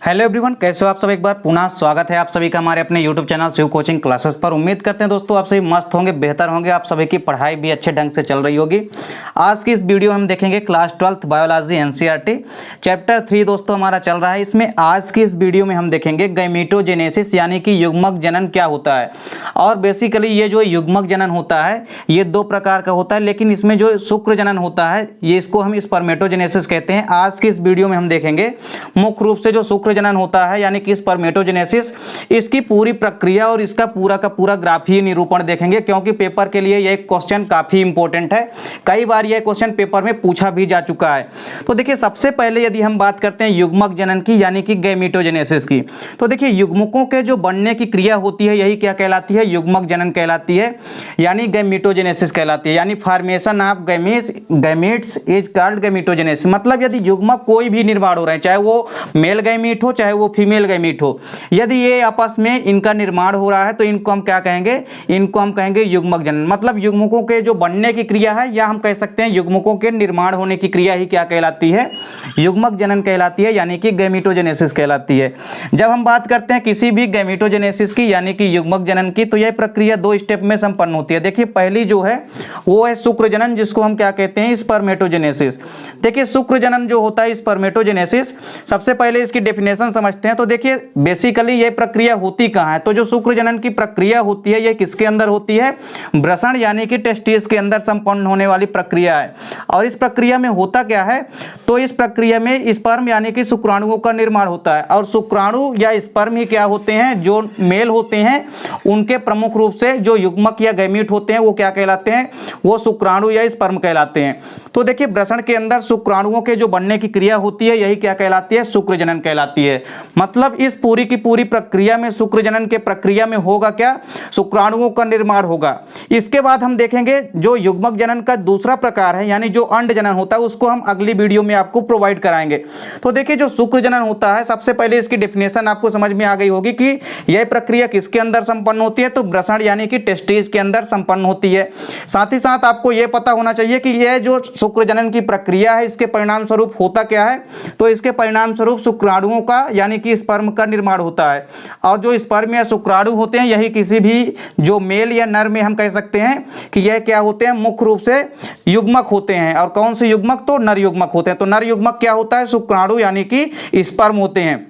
Hello everyone, कैसे हो आप सब। एक बार पुनः स्वागत है आप सभी का हमारे अपने YouTube channel Shiv coaching classes पर। उम्मीद करते हैं दोस्तों आप सभी मस्त होंगे, बेहतर होंगे, आप सभी की पढ़ाई भी अच्छे ढंग से चल रही होगी। आज की इस वीडियो में हम देखेंगे class 12th biology NCERT chapter 3 दोस्तों हमारा चल रहा है। इसमें आज की इस वीडियो में हम देखेंगे गैमेटोजेनेसिस यानी कि युग्मक जनन क्या होता है। और बेसिकली ये जो युग्मक जनन होता है ये दो प्रकार का होता है, लेकिन इसमें जो शुक्र जनन होता है ये इसको हम स्पर्मेटोजेनेसिस कहते हैं। आज की इस वीडियो में हम देखेंगे मुख्य रूप से जो शुक्र जनन होता है यानी कि स्पर्मेटोजेनेसिस, इसकी पूरी प्रक्रिया और इसका पूरा का पूरा ग्राफीय निरूपण देखेंगे, क्योंकि पेपर के लिए यह क्वेश्चन काफी इंपॉर्टेंट है। कई बार यह क्वेश्चन पेपर में पूछा भी जा चुका है। तो देखिए सबसे पहले यदि हम बात करते हैं युग्मक जनन की यानी कि गैमेटोजेनेसिस की, तो देखिए युग्मकों के जो बनने की क्रिया होती है यही क्या कहलाती है, युग्मक जनन कहलाती है, यानी गैमेटोजेनेसिस कहलाती है। यानी formation of gametes is called gametogenesis. मतलब यदि युग्मक कोई भी निर्माण हो रहे हैं, चाहे वो मेल गैमीट हो चाहे वो फीमेल गैमीट हो, यदि ये आपस में इनका निर्माण हो रहा है तो इनको हम क्या कहेंगे, इनको हम कहेंगे युग्मक जनन। मतलब युग्मकों के जो बनने की क्रिया है या हम कह सकते हैं युग्मकों के निर्माण होने की क्रिया ही क्या कहलाती है, युग्मक जनन कहलाती है, यानी कि गैमेटोजेनेसिस कहलाती है। जब हम बात करते हैं किसी भी गैमेटोजेनेसिस की यानी कि युग्मक जनन की, तो यह प्रक्रिया दो स्टेप में संपन्न होती है। देखिए पहली जो है वो है शुक्र जनन, जिसको हम क्या कहते हैं, स्पर्मेटोजेनेसिस। देखिए शुक्र जनन जो होता है स्पर्मेटोजेनेसिस, सबसे पहले इसकी डेफिनेशन समझते हैं। तो देखिए बेसिकली ये प्रक्रिया होती कहाँ है, तो जो शुक्र जनन की प्रक्रिया होती है ये किसके अंदर होती है, वृषण यानी कि टेस्टिस के अंदर संपन्न होने वाली प्रक्रिया है। और इस प्रक्रिया में होता क्या है, तो इस प्रक्रिया में स्पर्म यानी कि शुक्राणुओं का निर्माण होता है। और शुक्राणु या स्पर्म ही क्या होते हैं, जो मेल होते हैं उनके प्रमुख रूप से जो युग्मक या गैमीट होते हैं वो क्या कहलाते हैं, वो शुक्राणु या स्पर्म कहलाते हैं। तो देखिए वृषण के अंदर शुक्राणुओं के जो बनने की क्रिया होती है यही क्या कहलाती है, शुक्र जनन कहलाती है। मतलब इस पूरी की पूरी प्रक्रिया में शुक्र जनन के प्रक्रिया में होगा क्या, शुक्राणुओं का निर्माण होगा। इसके बाद हम देखेंगे जो युग्मक जनन का दूसरा प्रकार है यानी जो अंड जनन होता है, उसको हम अगली वीडियो में आपको प्रोवाइड कराएंगे। तो देखिए जो शुक्र जनन होता है, सबसे पहले इसकी डेफिनेशन आपको समझ में आ गई होगी कि यह प्रक्रिया किसके अंदर संपन्न होती है, तो वृषण यानी कि टेस्टिस के अंदर संपन्न होती है। साथ ही साथ आपको यह पता होना चाहिए कि यह जो शुक्र जनन की प्रक्रिया है इसके परिणाम स्वरूप होता क्या है, तो इसके परिणाम स्वरूप शुक्राणुओं का यानी कि स्पर्म का निर्माण होता है। और जो स्पर्म या शुक्राणु होते हैं यही किसी भी जो मेल या नर में हम कह सकते हैं कि यह क्या होते हैं, मुख्य रूप से युग्मक होते हैं। और कौन से युग्मक, तो नर युग्मक होते हैं। तो नर युग्मक क्या होता है, शुक्राणु यानी कि स्पर्म होते हैं।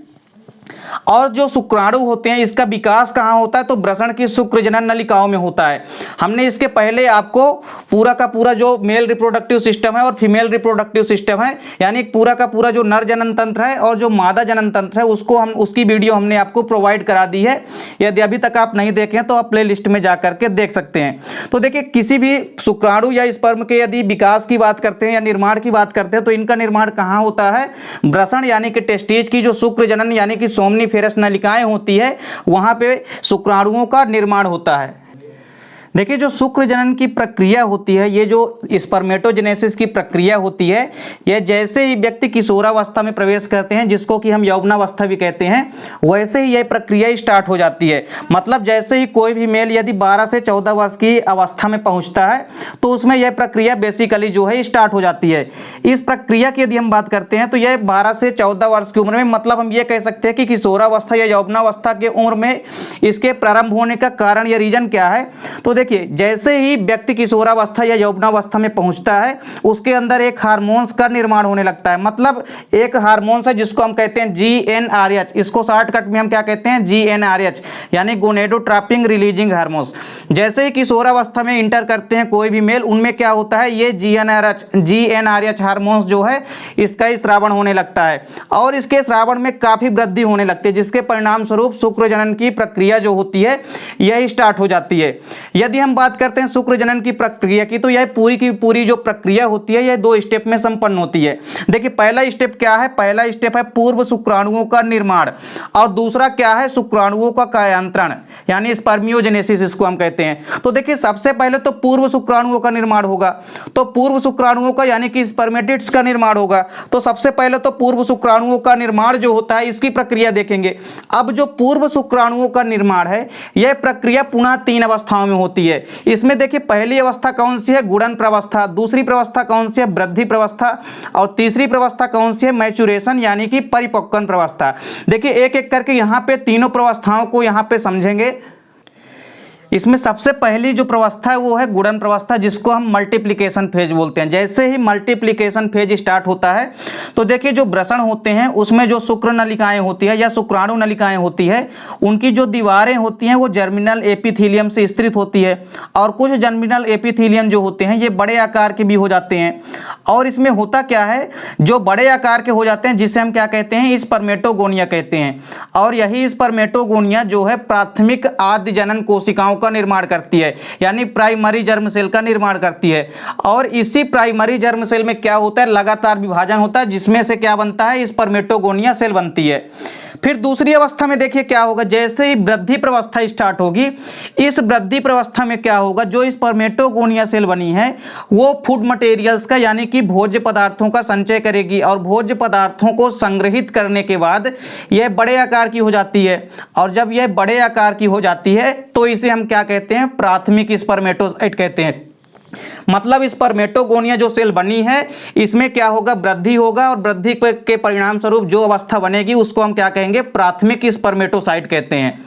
और जो शुक्राणु होते हैं इसका विकास कहाँ होता है, तो वृषण की शुक्र जनन नलिकाओं में होता है। हमने इसके पहले आपको पूरा का पूरा जो मेल रिप्रोडक्टिव सिस्टम है और फीमेल रिप्रोडक्टिव सिस्टम है, यानी पूरा का पूरा जो नर जनन तंत्र है और जो मादा जनन तंत्र है उसको हम उसकी वीडियो हमने आपको प्रोवाइड करा दी है। यदि अभी तक आप नहीं देखें तो आप प्ले लिस्ट में जाकर के देख सकते हैं। तो देखिए किसी भी शुक्राणु या स्पर्म के यदि विकास की बात करते हैं या निर्माण की बात करते हैं तो इनका निर्माण कहाँ होता है, वृषण यानी कि टेस्टिज की जो शुक्र जनन यानी कि सोमनीफेरस नलिकाएं होती है वहां पे शुक्राणुओं का निर्माण होता है। देखिए जो शुक्र जनन की प्रक्रिया होती है, ये जो स्पर्मेटोजेनेसिस की प्रक्रिया होती है, यह जैसे ही व्यक्ति किशोरावस्था में प्रवेश करते हैं जिसको कि हम यौवनावस्था भी कहते हैं, वैसे ही यह प्रक्रिया स्टार्ट हो जाती है। मतलब जैसे ही कोई भी मेल यदि 12 से 14 वर्ष की अवस्था में पहुंचता है तो उसमें यह प्रक्रिया बेसिकली जो है स्टार्ट हो जाती है। इस प्रक्रिया की यदि हम बात करते हैं तो यह 12 से 14 वर्ष की उम्र में, मतलब हम ये कह सकते हैं कि किशोरावस्था या यौवनावस्था की उम्र में इसके प्रारंभ होने का कारण या रीजन क्या है, तो देखिए जैसे ही व्यक्ति किशोरावस्था या यौवनावस्था में पहुंचता है उसके अंदर एक हार्मोन्स का निर्माण होने लगता है। मतलब एक हार्मोन्स है जिसको हम कहते हैं GnRH, इसको शॉर्टकट में हम क्या कहते हैं, GnRH यानी गोनेडोट्रोपिन रिलीजिंग हार्मोन्स। जैसे ही किशोरावस्था में इंटर करते हैं कोई भी मेल, उनमें क्या होता है, ये GnRH हार्मोन्स जो है इसका स्रावण होने लगता है और इसके स्रावण में काफी वृद्धि होने लगती है, जिसके परिणाम स्वरूप शुक्र जनन की प्रक्रिया जो होती है यह स्टार्ट हो जाती है। यदि हम बात करते हैं शुक्र जनन की प्रक्रिया की, तो यह पूरी की पूरी जो प्रक्रिया होती है यह दो स्टेप में संपन्न होती है। देखिए पहला स्टेप क्या है, पहला स्टेप है पूर्व शुक्राणुओं का निर्माण और दूसरा क्या है, शुक्राणुओं का कायांतरण यानी स्पर्मियोजेनेसिस इसको हम कहते हैं। तो देखिए सबसे पहले तो पूर्व शुक्राणुओं का निर्माण होगा, तो पूर्व शुक्राणुओं का यानी कि स्पर्मेटिड्स का निर्माण होगा। तो सबसे पहले तो पूर्व शुक्राणुओं का निर्माण जो होता है इसकी प्रक्रिया देखेंगे। अब जो पूर्व शुक्राणुओं का निर्माण है यह प्रक्रिया पुनः 3 अवस्थाओं में होती है। होती है। इसमें देखिए पहली अवस्था कौन सी है, गुणन प्रवस्था, दूसरी प्रवस्था कौन सी है, वृद्धि प्रवस्था, और तीसरी प्रवस्था कौन सी है, मैचुरेशन यानी कि परिपक्वन प्रवस्था। देखिए एक एक करके यहाँ पे तीनों प्रवस्थाओं को यहाँ पे समझेंगे। इसमें सबसे पहली जो प्रवस्था है वो है गुणन प्रवस्था, जिसको हम मल्टीप्लिकेशन फेज बोलते हैं। जैसे ही मल्टीप्लिकेशन फेज स्टार्ट होता है तो देखिए जो वृषण होते हैं उसमें जो शुक्र नलिकाएं होती है या शुक्राणु नलिकाएं होती है, उनकी जो दीवारें होती हैं वो जर्मिनल एपिथेलियम से स्थित होती है, और कुछ जर्मिनल एपिथेलियम जो होते हैं ये बड़े आकार के भी हो जाते हैं। और इसमें होता क्या है, जो बड़े आकार के हो जाते हैं जिसे हम क्या कहते हैं, स्पर्मेटोगोनिया कहते हैं। और यही स्पर्मेटोगोनिया जो है प्राथमिक आद्य जनन कोशिकाओं का निर्माण करती है, यानी प्राइमरी जर्म सेल का निर्माण करती है। और इसी प्राइमरी जर्म सेल में क्या होता है, लगातार विभाजन होता है, जिसमें से क्या बनता है, स्पर्मेटोगोनिया सेल बनती है। फिर दूसरी अवस्था में देखिए क्या होगा, जैसे ही वृद्धि प्रवस्था स्टार्ट होगी, इस वृद्धि प्रवस्था में क्या होगा, जो स्पर्मेटोगोनिया सेल बनी है वो फूड मटेरियल्स का यानी कि भोज्य पदार्थों का संचय करेगी, और भोज्य पदार्थों को संग्रहित करने के बाद यह बड़े आकार की हो जाती है। और जब यह बड़े आकार की हो जाती है तो इसे हम क्या कहते हैं, प्राथमिक स्पर्मेटोसाइट कहते हैं। मतलब स्पर्मेटोगोनिया जो सेल बनी है इसमें क्या होगा, वृद्धि होगा, और वृद्धि के परिणाम स्वरूप जो अवस्था बनेगी उसको हम क्या कहेंगे, प्राथमिक स्पर्मेटोसाइट कहते हैं।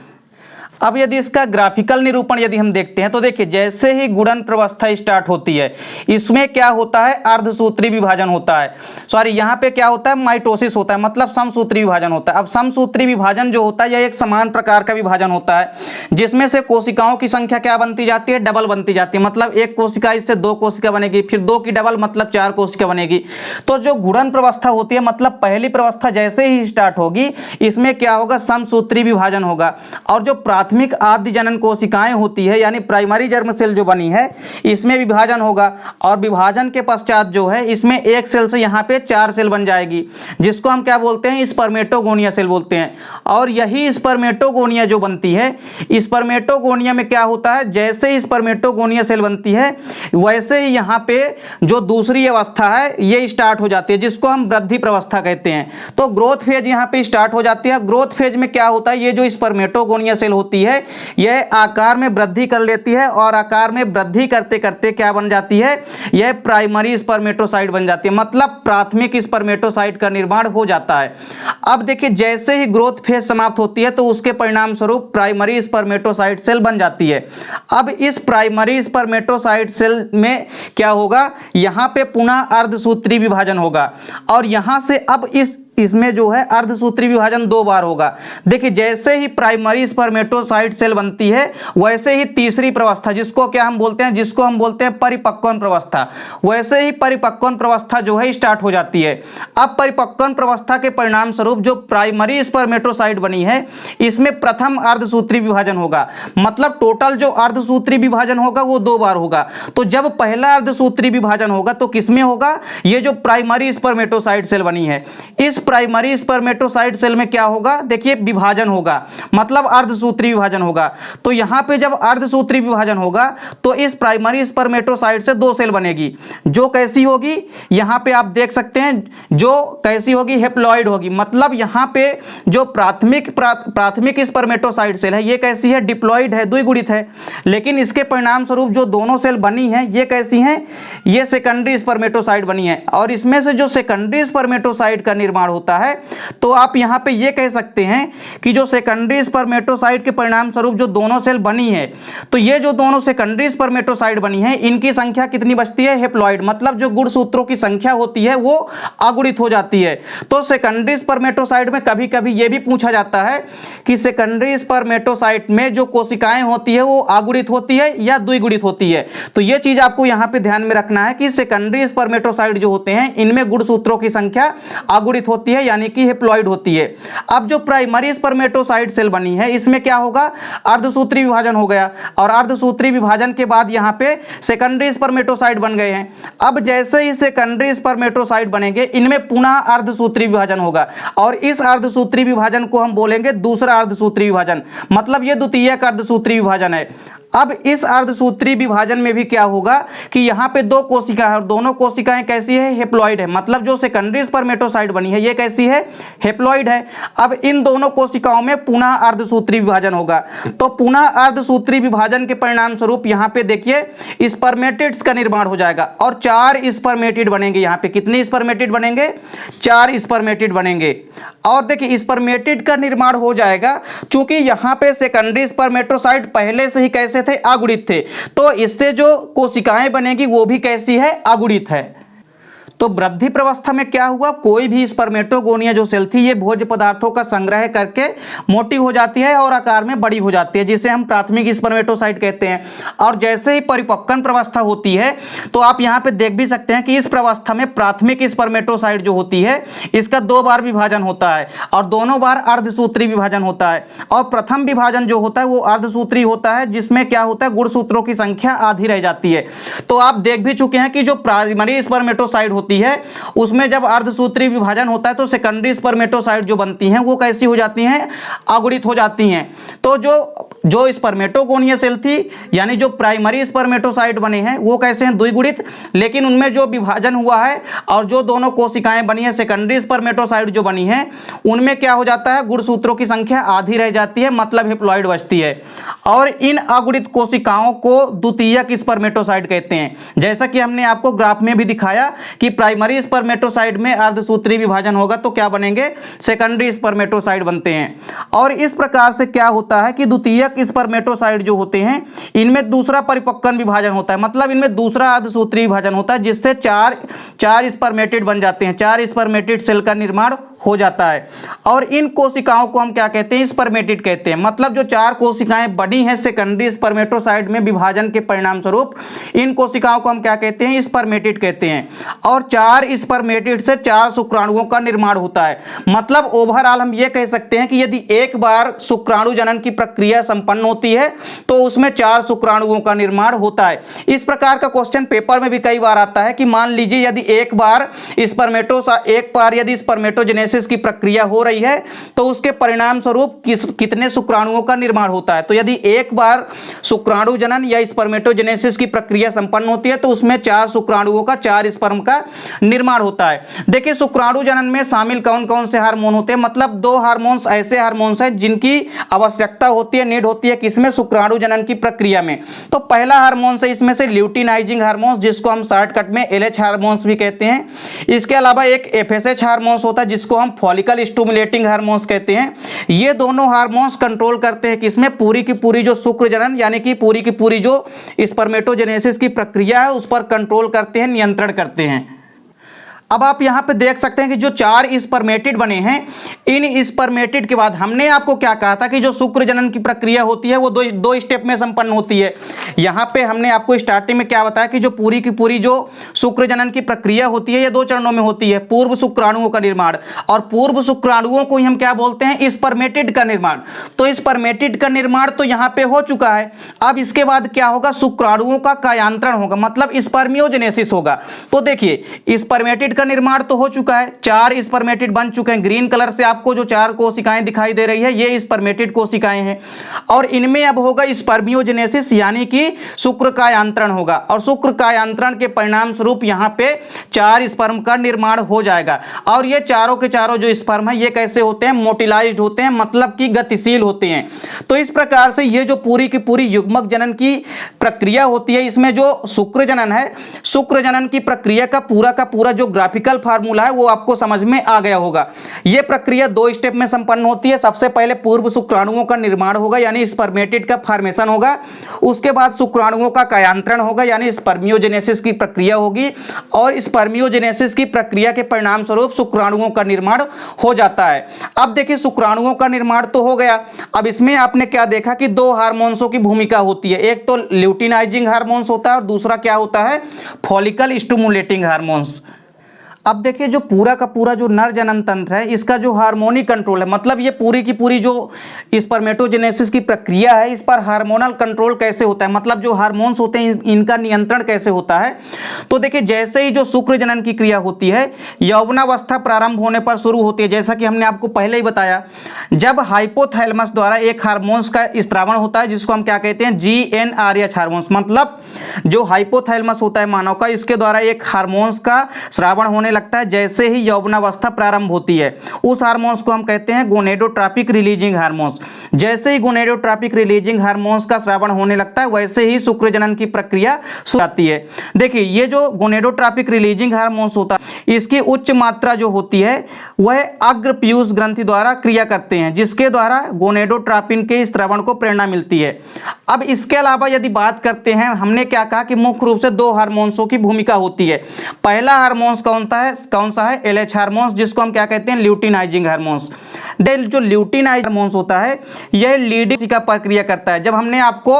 अब यदि इसका ग्राफिकल निरूपण यदि हम देखते हैं तो देखिए जैसे ही गुणन प्रवस्था स्टार्ट होती है इसमें क्या होता है, अर्धसूत्री विभाजन होता है, सॉरी यहाँ पे क्या होता है, माइटोसिस होता है, मतलब समसूत्री विभाजन होता है। अब समसूत्री विभाजन जो होता है यह एक समान प्रकार का विभाजन होता है, जिसमें से कोशिकाओं की संख्या क्या बनती जाती है, डबल बनती जाती है। मतलब एक कोशिका इससे दो कोशिका बनेगी, फिर दो की डबल मतलब चार कोशिका बनेगी। तो जो गुणन प्रवस्था होती है, मतलब पहली प्रवस्था जैसे ही स्टार्ट होगी इसमें क्या होगा, समसूत्री विभाजन होगा। और जो प्राथमिक आद्य जनन कोशिकाएं होती है यानी प्राइमरी जर्म सेल जो बनी है इसमें विभाजन होगा, और विभाजन के पश्चात जो है इसमें एक सेल से यहाँ पे चार सेल बन जाएगी, जिसको हम क्या बोलते हैं, स्पर्मेटोगोनिया सेल बोलते हैं। और यही स्पर्मेटोगोनिया जो बनती है, स्पर्मेटोगोनिया में क्या होता है, जैसे ही स्पर्मेटोगोनिया सेल बनती है वैसे ही यहाँ पे जो दूसरी अवस्था है ये स्टार्ट हो जाती है, जिसको हम वृद्धि प्रवस्था कहते हैं। तो ग्रोथ फेज यहाँ पे स्टार्ट हो जाती है। ग्रोथ फेज में क्या होता है, ये जो स्पर्मेटोगोनिया सेल होती है यह आकार में वृद्धि कर लेती है, और आकार में वृद्धि करते करते क्या बन जाती है, यह प्राइमरी स्पर्मेटोसाइट बन जाती है, मतलब प्राथमिक स्पर्मेटोसाइट का निर्माण हो जाता है। अब देखिए जैसे ही ग्रोथ फेज समाप्त होती है तो उसके परिणाम स्वरूप प्राइमरी स्पर्मेटोसाइट सेल बन जाती है। अब इस प्राइमरी स्पर्मेटोसाइट सेल में क्या होगा, यहां पे पुनः अर्धसूत्री विभाजन होगा, और यहां से अब इसमें जो है अर्धसूत्री विभाजन दो बार होगा। देखिए जैसे ही प्राइमरी स्पर्मेटोसाइट सेल बनती है वैसे ही तीसरी प्रवस्था, जिसको क्या हम बोलते हैं, जिसको हम बोलते हैं परिपक्वन प्रवस्था, वैसे ही परिपक्वन प्रवस्था जो है स्टार्ट हो जाती है। अब परिपक्वन प्रवस्था के परिणाम स्वरूप जो प्राइमरी स्पर्मेटोसाइट बनी है इसमें प्रथम अर्धसूत्री विभाजन होगा, मतलब टोटल जो अर्धसूत्री विभाजन होगा वो दो बार होगा। तो जब पहला अर्धसूत्री विभाजन होगा तो किसमें होगा, ये जो प्राइमरी स्पर्मेटोसाइट सेल बनी है इस प्राइमरी स्पर्मेटोसाइट सेल में क्या होगा, देखिए विभाजन होगा, मतलब अर्धसूत्री विभाजन होगा। तो यहां पे जब अर्धसूत्री विभाजन होगा तो इस प्राइमरी स्पर्मेटोसाइट से दो सेल बनेगी, जो कैसी होगी, यहां पे आप देख सकते हैं, जो कैसी होगी, हेप्लॉइड होगी। मतलब यहां पे जो प्राथमिक स्पर्मेटोसाइट सेल है ये कैसी है, डिप्लॉइड है, द्विगुणित है। लेकिन इसके परिणाम स्वरूप जो दोनों सेल बनी है ये कैसी हैं, ये सेकेंडरी स्पर्मेटोसाइट बनी है। और इसमें से जो सेकेंडरी स्पर्मेटोसाइट का निर्माण होता है तो आप यहां पे ये कह सकते हैं कि जो सेकेंडरी स्पर्मेटोसाइट के परिणाम स्वरूप जो दोनों सेल बनी है, तो ये जो दोनों सेकेंडरी स्पर्मेटोसाइट बनी है इनकी संख्या कितनी बचती है, हेप्लॉइड, मतलब जो गुणसूत्रों की संख्या होती है वो अगुणित हो जाती है। तो सेकेंडरी स्पर्मेटोसाइट में कभी कभी ये भी पूछा जाता है कि सेकेंडरी स्पर्मेटोसाइट में जो कोशिकाएं होती है वो अगुणित होती है या द्विगुणित होती है। तो ये चीज आपको यहां पे ध्यान में रखना है कि सेकेंडरी स्पर्मेटोसाइट जो होते हैं इनमें गुणसूत्रों की संख्या अगुणित होती है, यानी कि हेप्लॉइड होती है। अब जो प्राइमरी स्पर्मेटोसाइट सेल बनी है इसमें क्या होगा, अर्धसूत्री विभाजन हो गया, और अर्धसूत्री विभाजन के बाद यहां पे सेकेंडरी स्पर्मेटोसाइट बन गए हैं। अब जैसे ही सेकेंडरी स्पर्मेटोसाइट बनेंगे इनमें पुनः अर्धसूत्री विभाजन होगा, और इस अर्धसूत्री विभाजन को हम बोलेंगे दूसरा अर्धसूत्री विभाजन, मतलब ये द्वितीयक अर्धसूत्री विभाजन है। अब इस अर्धसूत्री विभाजन में भी क्या होगा कि यहाँ पे दो कोशिका है और दोनों कोशिकाएं कैसी है, हेप्लॉइड है। मतलब जो सेकेंडरी स्पर्मेटोसाइट बनी है ये कैसी है, हेप्लॉइड है। अब इन दोनों कोशिकाओं में पुनः अर्धसूत्री विभाजन होगा। तो पुनः अर्धसूत्री विभाजन के परिणाम स्वरूप यहाँ पे देखिए स्पर्मेटिड्स का निर्माण हो जाएगा और 4 स्पर्मेटिड बनेंगे। यहाँ पे कितने स्पर्मेटिड बनेंगे, 4 स्पर्मेटिड बनेंगे। और देखिए स्पर्मेटिड का निर्माण हो जाएगा क्योंकि यहाँ पे सेकेंडरी स्पर्मेटोसाइट पहले से ही कैसे थे, अगुणित थे। तो इससे जो कोशिकाएं बनेगी वो भी कैसी है, अगुणित है। तो वृद्धि प्रवस्था में क्या हुआ, कोई भी स्पर्मेटोगोनिया जो सेल थी ये भोज्य पदार्थों का संग्रह करके मोटी हो जाती है और आकार में बड़ी हो जाती है, जिसे हम प्राथमिक स्पर्मेटोसाइट कहते हैं। और जैसे ही परिपक्वन प्रवस्था होती है तो आप यहाँ पे देख भी सकते हैं कि इस प्रवस्था में प्राथमिक स्पर्मेटोसाइट जो होती है इसका 2 बार विभाजन होता है और दोनों बार अर्धसूत्री विभाजन होता है। और प्रथम विभाजन जो होता है वो अर्धसूत्री होता है, जिसमें क्या होता है, गुणसूत्रों की संख्या आधी रह जाती है। तो आप देख भी चुके हैं कि जो प्राइमरी स्पर्मेटोसाइट होती है उसमें जब अर्धसूत्री विभाजन होता है तो सेकेंडरी स्पर्मेटोसाइट जो बनती हैं वो कैसी हो जाती हैं, अगुणित हो जाती हैं। तो जो स्पर्मेटोगोनिया सेल थी यानी जो प्राइमरी स्पर्मेटोसाइट बने हैं वो कैसे हैं, द्विगुणित। लेकिन उनमें जो विभाजन हुआ है और जो दोनों कोशिकाएं बनी है सेकेंडरी स्पर्मेटोसाइट जो बनी है उनमें क्या हो जाता है, गुणसूत्रों की संख्या आधी रह जाती है, मतलब हेप्लॉइड बचती है। और इन अगुणित कोशिकाओं को द्वितीयक स्पर्मेटोसाइट कहते हैं। जैसा कि हमने आपको ग्राफ में भी दिखाया कि प्राइमरी स्पर्मेटोसाइट में अर्धसूत्री विभाजन होगा तो क्या बनेंगे, सेकेंडरी स्पर्मेटोसाइट बनते हैं। और इस प्रकार से क्या होता है कि द्वितीयक स्पर्मेटोसाइट जो होते हैं इनमें दूसरा परिपक्वन विभाजन होता है, मतलब इनमें दूसरा अर्धसूत्री विभाजन होता है जिससे 4 स्पर्मेटिड बन जाते हैं, 4 स्पर्मेटिड सेल का निर्माण हो जाता है। और इन कोशिकाओं को हम क्या कहते हैं, स्पर्मेटिड कहते हैं। मतलब जो 4 कोशिकाएं बनी हैं सेकेंडरी स्पर्मेटोसाइट में विभाजन के परिणाम स्वरूप इन कोशिकाओं को हम क्या कहते हैं, स्पर्मेटिड कहते हैं। और 4 स्पर्मेटिड से 4 शुक्राणुओं का निर्माण होता है। मतलब ओवरऑल हम ये कह सकते हैं कि यदि एक बार शुक्राणु जनन की प्रक्रिया संपन्न होती है तो उसमें 4 शुक्राणुओं का निर्माण होता है। इस प्रकार का क्वेश्चन पेपर में भी कई बार आता है कि मान लीजिए यदि एक बार यदि स्पर्मेटोजेनेसिस की प्रक्रिया हो रही है तो उसके परिणाम स्वरूप कितने शुक्राणुओं का निर्माण होता है। तो यदि एक बार शुक्राणु जनन या स्पर्मेटोजेनेसिस की प्रक्रिया संपन्न होती है तो उसमें 4 शुक्राणुओं का, 4 स्पर्म का निर्माण होता है। देखिए शुक्राणु जनन में शामिल कौन कौन से हार्मोन होते हैं, मतलब 2 हार्मोन्स ऐसे हार्मोन्स हैं जिनकी आवश्यकता होती है, नीड होती है किसमें, शुक्राणु जनन की प्रक्रिया में। तो पहला हार्मोन है इसमें से ल्यूटिनाइजिंग हार्मोन्स, जिसको हम शॉर्टकट में LH हार्मोन्स भी कहते हैं। इसके अलावा एक FSH हार्मोन्स होता है जिसको हम फॉलिकल स्टिमुलेटिंग हार्मोन्स कहते हैं। ये दोनों हार्मोन्स कंट्रोल करते हैं किसमें, पूरी की पूरी जो शुक्र जनन यानी कि पूरी की पूरी जो स्पर्मेटोजेनेसिस की प्रक्रिया है उस पर कंट्रोल करते हैं, नियंत्रण करते हैं। अब आप यहां पे देख सकते हैं कि जो 4 स्पर्मेटिड बने हैं, इन स्पर्मेटिड के बाद हमने आपको क्या कहा था कि जो शुक्र जनन की प्रक्रिया होती है वो दो स्टेप में संपन्न होती है। यहां पे हमने आपको स्टार्टिंग में क्या बताया कि जो पूरी की पूरी जो शुक्र जनन की प्रक्रिया होती है ये 2 चरणों में होती है, पूर्व शुक्राणुओं का निर्माण, और पूर्व शुक्राणुओं को ही हम क्या बोलते हैं, स्पर्मेटिड का निर्माण। तो स्पर्मेटिड का निर्माण तो यहाँ पे हो चुका है। अब इसके बाद क्या होगा, शुक्राणुओं का कायांतरण होगा, मतलब स्पर्मियोजेनेसिस होगा। तो देखिए स्पर्मेटिड का निर्माण तो हो चुका है, 4 स्पर्मेटिड बन चुके हैं। ग्रीन कलर से आपको जो 4 कोशिकाएं दिखाई दे रही है ये स्पर्मेटिड कोशिकाएं हैं। और इनमें अब होगा स्पर्मियोजेनेसिस यानी कि शुक्र कायांतरण होगा, और शुक्र कायांतरण के परिणाम स्वरूप यहाँ पे 4 स्पर्म का निर्माण हो जाएगा। और ये चारों के चारों जो स्पर्म है ये कैसे होते हैं, मोटिलाइज्ड होते हैं, मतलब कि गतिशील होते हैं। तो इस प्रकार से ये जो पूरी की पूरी युग्मक जनन की प्रक्रिया होती है, इसमें जो शुक्र जनन है, शुक्र जनन की प्रक्रिया का पूरा जो ग्राफिकल फार्मूला है वो आपको समझ में आ गया होगा। यह प्रक्रिया 2 स्टेप में संपन्न होती है। सबसे पहले पूर्व शुक्राणुओं का निर्माण होगा यानी स्पर्मेटिड का फॉर्मेशन होगा, उसके बाद शुक्राणुओं का कायांतरण होगा यानी स्पर्मियोजेनेसिस की प्रक्रिया होगी, और स्पर्मियोजेनेसिस की प्रक्रिया के परिणाम स्वरूप शुक्राणुओं का निर्माण हो जाता है। अब देखिए शुक्राणुओं का निर्माण तो हो गया, अब इसमें आपने क्या देखा कि 2 हार्मोन्सों की भूमिका होती है, एक तो ल्यूटिनाइजिंग हार्मोन्स होता है और दूसरा क्या होता है, फॉलिकल स्टिमुलेटिंग हार्मोन्स। अब देखिए जो पूरा का पूरा जो नर जनन तंत्र है इसका जो हार्मोनिक कंट्रोल है, मतलब ये पूरी की पूरी जो स्पर्मेटोजेनेसिस की प्रक्रिया है इस पर हार्मोनल कंट्रोल कैसे होता है, मतलब जो हार्मोन्स होते हैं इनका नियंत्रण कैसे होता है। तो देखिए जैसे ही जो शुक्र जनन की क्रिया होती है यौवनावस्था प्रारंभ होने पर शुरू होती है, जैसा कि हमने आपको पहले ही बताया, जब हाइपोथैलेमस द्वारा एक हार्मोन्स का स्त्रावण होता है जिसको हम क्या कहते हैं GnRH हार्मोन्स, मतलब जो हाइपोथैलेमस होता है मानव का इसके द्वारा एक हार्मोन्स का स्रावण होने लगता है जैसे ही यौवनावस्था प्रारंभ होती है। उस हार्मोन्स को हम कहते हैं गोनेडोट्रोपिक रिलीजिंग हार्मोन्स। जैसे ही गोनेडोट्रोपिक रिलीजिंग हार्मोन्स का स्रावण होने लगता है वैसे ही शुक्र जनन की प्रक्रिया शुरू होती है। देखिए ये जो गोनेडोट्रोपिक रिलीजिंग हार्मोन्स होता है इसकी उच्च मात्रा जो होती है वह अग्र पीयूष ग्रंथि द्वारा क्रिया करते हैं जिसके द्वारा गोनेडोट्रोपिन के स्रावण को प्रेरणा मिलती है। अब इसके अलावा यदि बात करते हैं, हमने क्या कहा कि मुख्य रूप से दो हार्मोन्सों की भूमिका होती है। पहला हार्मोन्स कौन सा है LH हार्मोन्स, जिसको हम क्या कहते हैं ल्यूटिनाइजिंग हार्मोन्स। जो ल्यूटिनाइज हार्मोन्स होता है यह लीडिंग कोशिका प्रक्रिया करता है। जब हमने आपको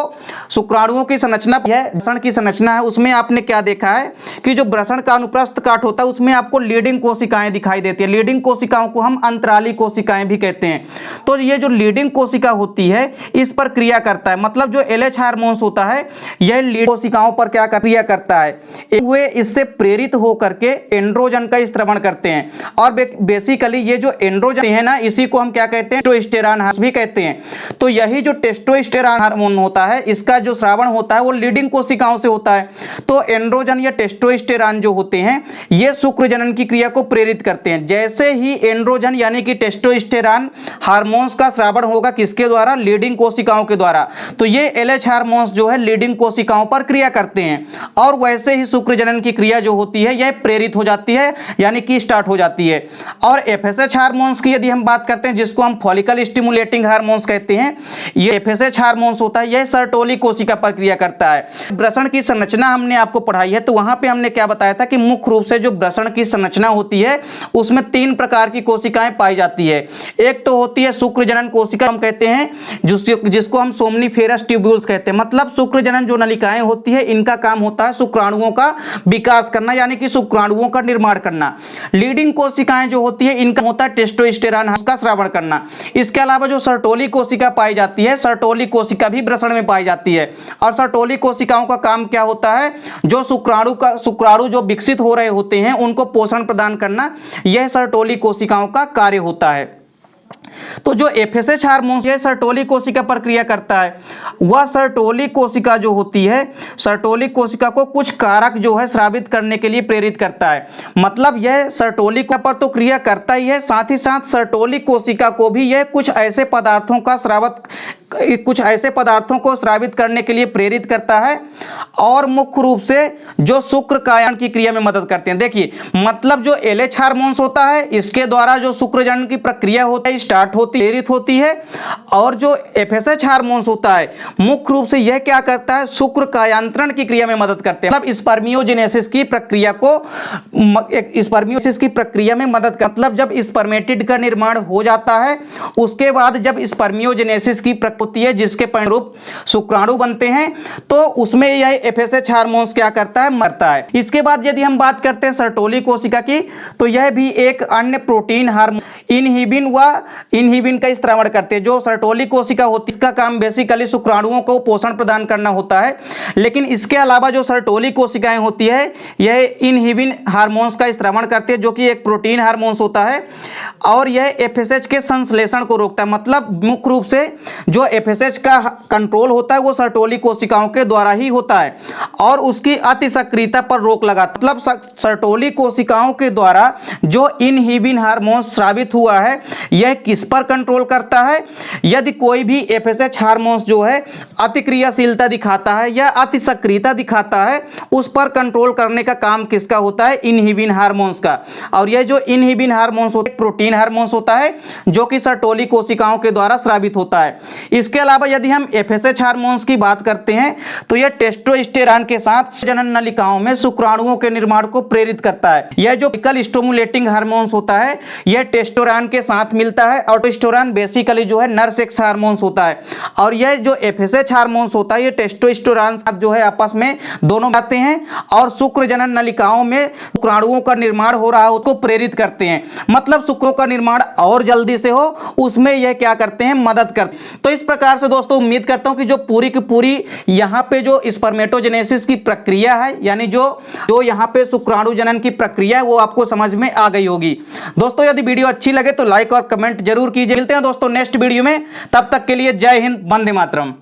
शुक्राणुओं की संरचना वृषण की संरचना है उसमें आपने क्या देखा है कि जो वृषण का अनुप्रस्थ काट होता है उसमें आपको लीडिंग कोशिकाएं दिखाई देती है। लीडिंग कोशिकाओं को हम अंतराली कोशिकाएं भी कहते हैं। तो ये जो लीडिंग कोशिका होती है इस पर क्रिया करता है, मतलब जो LH हार्मोन्स होता है यह लीडिंग कोशिकाओं पर क्या क्रिया करता है, वे इससे प्रेरित होकर के एंड्रोजन का स्त्रवण करते हैं। और बेसिकली ये जो एंड्रोजन है ना इसी को हम क्या कहते हैं टेस्टोस्टेरोन हार्मोन भी कहते हैं। तो यही जो टेस्टोस्टेरोन हार्मोन होता है इसका जो स्रावण होता है वो लीडिंग कोशिकाओं से होता है। तो एंड्रोजन या टेस्टोस्टेरोन जो होते हैं ये शुक्र जनन की क्रिया को प्रेरित करते हैं। जैसे ही एंड्रोजन यानी कि टेस्टोस्टेरोन हार्मोन्स का स्रावण होगा किसके द्वारा, लीडिंग कोशिकाओं के द्वारा, तो ये LH हार्मोन्स जो है लीडिंग कोशिकाओं पर क्रिया करते हैं और वैसे ही शुक्र जनन की क्रिया जो होती है यह प्रेरित हो जाती है यानी कि स्टार्ट हो जाती है। और FSH हार्मोन्स की यदि हम बात करते हैं जिसको हम फॉलिकल स्टिमुलेटिंग हार्मोन्स कहते हैं, ये FSH हार्मोन्स होता है यह सर्टोली कोशिका पर क्रिया करता है। वृषण की संरचना हमने आपको पढ़ाई है तो वहां पे हमने क्या बताया था कि मुख्य रूप से जो वृषण की संरचना होती है उसमें 3 प्रकार की कोशिकाएं पाई जाती है। एक तो होती है शुक्र जनन कोशिका हम कहते हैं जिसको हम सोमनीफेरस ट्यूब्यूल्स कहते हैं, मतलब शुक्र जनन जो नलिकाएं होती है इनका काम होता है शुक्राणुओं का विकास करना यानी कि शुक्राणुओं का निर्माण करना। लीडिंग कोशिकाएं जो होती है इनका होता है टेस्टोस्टेरोन का स्रावण करना। इसके अलावा जो सर्टोली कोशिका पाई जाती है, सर्टोली कोशिका भी वृषण में पाई जाती है और सर्टोली कोशिकाओं का काम क्या होता है, जो शुक्राणु जो विकसित हो रहे होते हैं उनको पोषण प्रदान करना, यह सर्टोली कोशिकाओं का कार्य होता है। तो जो FSH हार्मोन ये सर्टोली कोशिका पर क्रिया करता है, वह सर्टोली कोशिका जो होती है सर्टोली कोशिका को कुछ कारक जो है स्रावित करने के लिए प्रेरित करता है। मतलब यह सर्टोली पर तो क्रिया करता ही है, साथ ही साथ सर्टोली कोशिका को भी यह कुछ ऐसे पदार्थों को स्रावित करने के लिए प्रेरित करता है और मुख्य रूप से जो शुक्र कायन की क्रिया में मदद करते हैं। देखिए मतलब जो LH हार्मोन्स होता है इसके द्वारा जो शुक्र जनन की प्रक्रिया होती है स्टार्ट होती प्रेरित होती है और जो FSH हार्मोन्स होता है मुख्य रूप से यह क्या करता है शुक्र कायांतरण की क्रिया में मदद करते हैं। मतलब स्पर्मियोजेनेसिस की प्रक्रिया में मदद कर, मतलब जब स्पर्मेटिड का निर्माण हो जाता है उसके बाद जब स्पर्मियोजेनेसिस की होती है जिसके परिणामस्वरूप शुक्राणु बनते हैं तो उसमें यह FSH हार्मोन्स क्या करता है मरता है। इसके बाद यदि हम बात करते हैं सर्टोली कोशिका की तो यह भी एक अन्य प्रोटीन हार्मोन इनहिबिन का स्त्रावण करते हैं। जो सर्टोली कोशिका होती है इसका काम बेसिकली शुक्राणुओं को पोषण प्रदान करना होता है, लेकिन इसके अलावा जो सर्टोली कोशिकाएं होती है यह इनहिबिन हार्मोन्स का स्त्रावण करते हैं जो कि एक प्रोटीन हार्मोन्स होता है और यह FSH के संश्लेषण को रोकता है। मतलब मुख्य रूप से जो FSH का कंट्रोल होता है वो सर्टोली कोशिकाओं के द्वारा ही होता है और उसकी अति सक्रियता पर रोक लगाता है। मतलब सर्टोली कोशिकाओं के द्वारा जो इनहिबिन हार्मोन स्रावित हुआ है यह किस पर कंट्रोल करता है, यदि कोई भी FSH हार्मोन्स जो है अतिक्रियाशीलता दिखाता है या अति सक्रियता दिखाता है उस पर कंट्रोल करने का काम किसका होता है, इनहिबिन हार्मोन्स का। और यह जो इनहिबिन हार्मोन्स होता है प्रोटीन हार्मोन्स होता है जो कि सर्टोली कोशिकाओं के द्वारा स्रावित होता है। इसके अलावा यदि हम FSH हार्मोन्स की बात करते हैं तो यह टेस्टोस्टेरोन के साथ जनन नलिकाओं में शुक्राणुओं के निर्माण को प्रेरित करता है। यह जो फॉलिकल स्टिमुलेटिंग हार्मोन्स होता है यह टेस्टोस्टेरोन के साथ मिलता है और टेस्टोस्टेरोन बेसिकली जो है नर सेक्स हार्मोन्स होता है, और यह जो एफएसएच हार्मोन्स होता है ये टेस्टोस्टेरोन साथ जो है आपस में दोनों आते हैं और शुक्र जनन नलिकाओं में शुक्राणुओं का निर्माण हो रहा है उसको प्रेरित करते हैं, मतलब शुक्रों का निर्माण और जल्दी से हो उसमें यह क्या करते हैं, मदद करते हैं। तो इस प्रकार से दोस्तों उम्मीद करता हूं कि जो पूरी की पूरी यहां पे जो स्पर्मेटोजेनेसिस की प्रक्रिया है, यानी जो यहां पे शुक्राणु जनन की प्रक्रिया है वो आपको समझ में आ गई होगी। दोस्तों यदि वीडियो अच्छी लगे तो लाइक और कमेंट जरूर कीजिए। मिलते हैं दोस्तों नेक्स्ट वीडियो में, तब तक के लिए जय हिंद, वंदे मातरम।